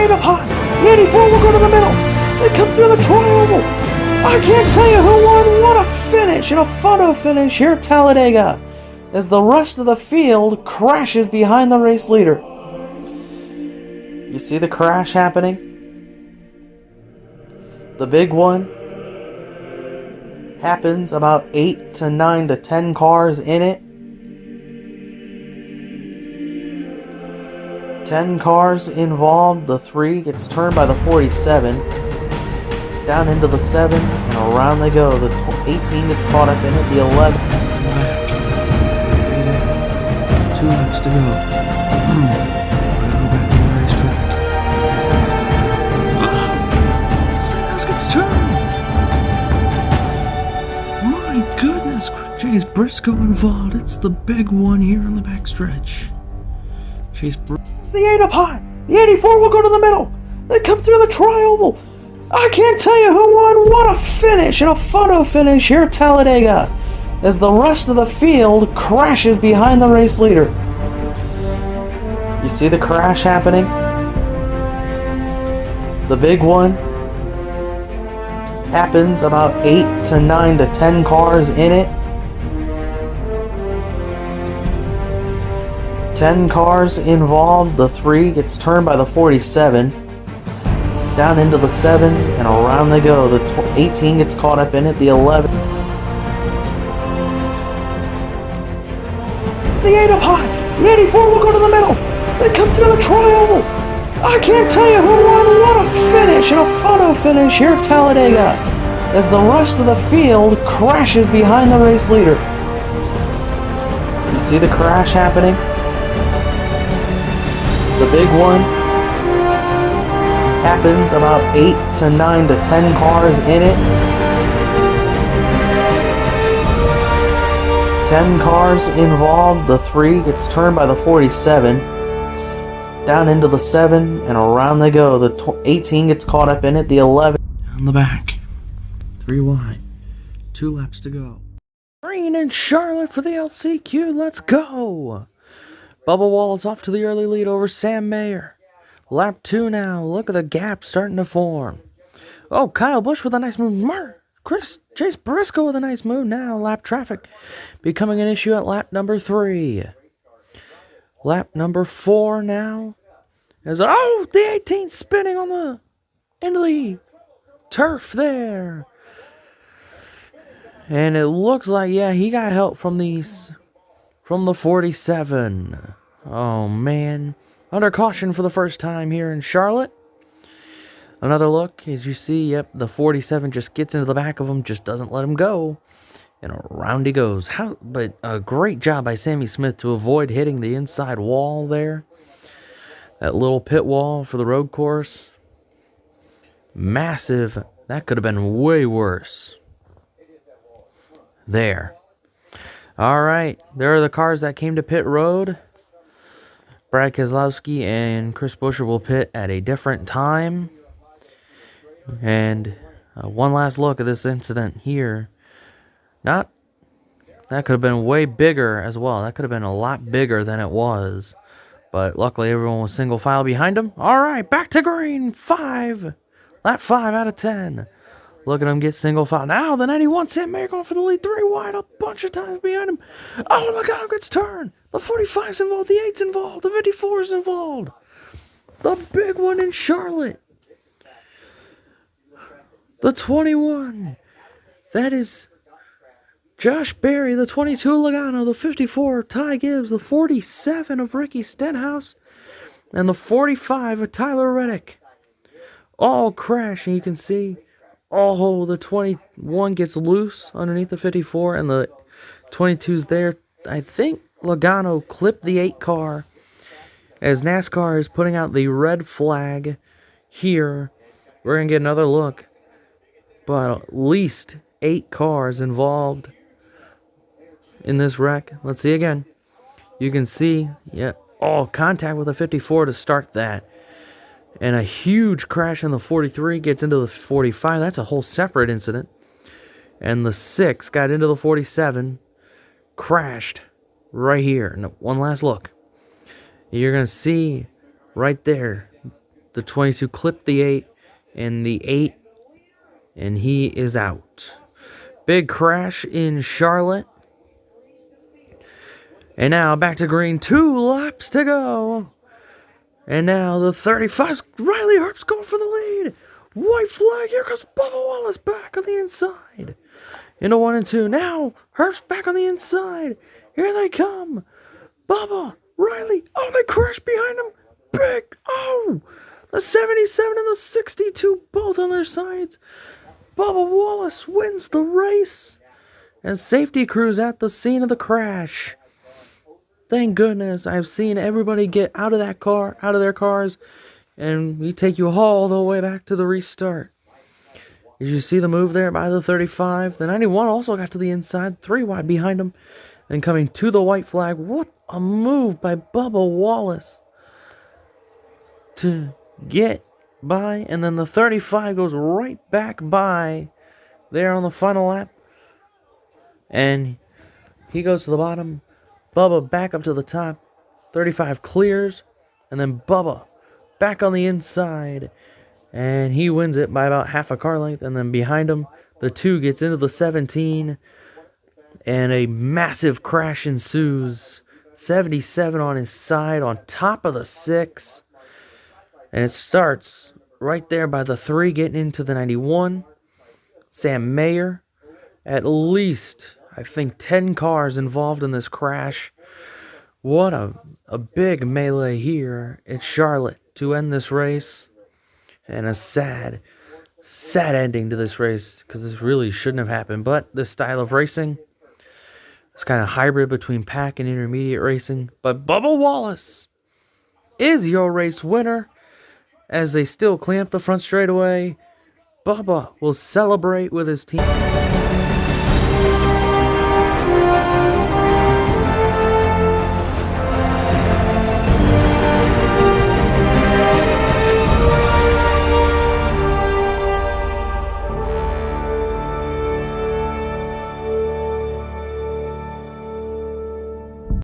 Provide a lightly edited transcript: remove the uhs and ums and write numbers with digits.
8 up high. The 84 will go to the middle. They come through the tri-oval. I can't tell you who won. What a finish and a photo finish here at Talladega as the rest of the field crashes behind the race leader. You see the crash happening? The big one happens about 8 to 9 to 10 cars in it. 10 cars involved. The 3 gets turned by the 47. Down into the 7 and around they go. The 18 gets caught up in it. The 11. 2 laps to go. Back on the racetrack. Stenhouse gets turned. My goodness, Chase Briscoe involved. It's the big one here on the backstretch. Chase Briscoe. It's the 8 up high. The 84 will go to the middle. They come through the tri-oval. I can't tell you who won. What a finish and a photo finish here at Talladega as the rest of the field crashes behind the race leader. You see the crash happening? The big one happens about 8 to 9 to 10 cars in it. 10 cars involved. The 3 gets turned by the 47. Down into the 7 and around they go. The 18 gets caught up in it. The 11. It's the 8 up high. The 84 will go to the middle. They come through the tri-oval. I can't tell you who won. What a finish and a photo finish here at Talladega as the rest of the field crashes behind the race leader. You see the crash happening? The big one happens about 8 to 9 to 10 cars in it. 10 cars involved. The 3 gets turned by the 47. Down into the 7 and around they go. The 18 gets caught up in it. The 11. Down the back. 3 wide. 2 laps to go. Green and Charlotte for the LCQ. Let's go. Bubba Wallace off to the early lead over Sam Mayer. Lap 2 now. Look at the gap starting to form. Oh, Kyle Busch with a nice move. Chase Briscoe with a nice move now. Lap traffic becoming an issue at lap number 3. Lap number 4 now. The 18 spinning on the end of the turf there. And it looks like, yeah, he got help from the 47. Oh, man. Under caution for the first time here in Charlotte. Another look, as you see, yep, the 47 just gets into the back of him, just doesn't let him go. And around he goes. But a great job by Sammy Smith to avoid hitting the inside wall there. That little pit wall for the road course. Massive. That could have been way worse. There. All right. There are the cars that came to pit road. Brad Keselowski and Chris Buescher will pit at a different time. And one last look at this incident here. That could have been way bigger as well. That could have been a lot bigger than it was. But luckily everyone was single file behind him. All right, back to green. 5. Lap 5 out of 10. Look at him get single file. Now the 91 Sam Mayer going for the lead. 3 wide a bunch of times behind him. Oh, look how it gets turned. The 45's involved. The 8's involved. The 54's involved. The big one in Charlotte. The 21. That is Josh Berry. The 22 Logano. The 54 Ty Gibbs. The 47 of Ricky Stenhouse. And the 45 of Tyler Reddick. All crash, and you can see, the 21 gets loose underneath the 54, and the 22's there. I think Logano clipped the 8 car as NASCAR is putting out the red flag here. We're going to get another look. But at least 8 cars involved in this wreck. Let's see again. You can see, contact with the 54 to start that. And a huge crash in the 43 gets into the 45. That's a whole separate incident. And the 6 got into the 47. Crashed right here. And one last look. You're going to see right there The 22 clipped the 8, and the 8, and he is out. Big crash in Charlotte. And now back to green. 2 laps to go. And now the 35. Riley Herbst's going for the lead. White flag. Here comes Bubba Wallace back on the inside. Into 1 and 2. Now Herbst back on the inside. Here they come. Bubba, Riley. Oh, they crash behind him. Big. Oh, the 77 and the 62 both on their sides. Bubba Wallace wins the race. And safety crews at the scene of the crash. Thank goodness I've seen everybody get out of that car, out of their cars, and we take you all the way back to the restart. Did you see the move there by the 35? The 91 also got to the inside, 3 wide behind him, and coming to the white flag. What a move by Bubba Wallace to get by, and then the 35 goes right back by there on the final lap, and he goes to the bottom. Bubba back up to the top. 35 clears. And then Bubba back on the inside. And he wins it by about half a car length. And then behind him, the 2 gets into the 17. And a massive crash ensues. 77 on his side on top of the 6. And it starts right there by the 3 getting into the 91. Sam Mayer. At least, I think, 10 cars involved in this crash. What a big melee here in Charlotte to end this race. And a sad ending to this race, because this really shouldn't have happened. But this style of racing, it's kind of hybrid between pack and intermediate racing. But Bubba Wallace is your race winner. As they still clean up the front straightaway, Bubba will celebrate with his team.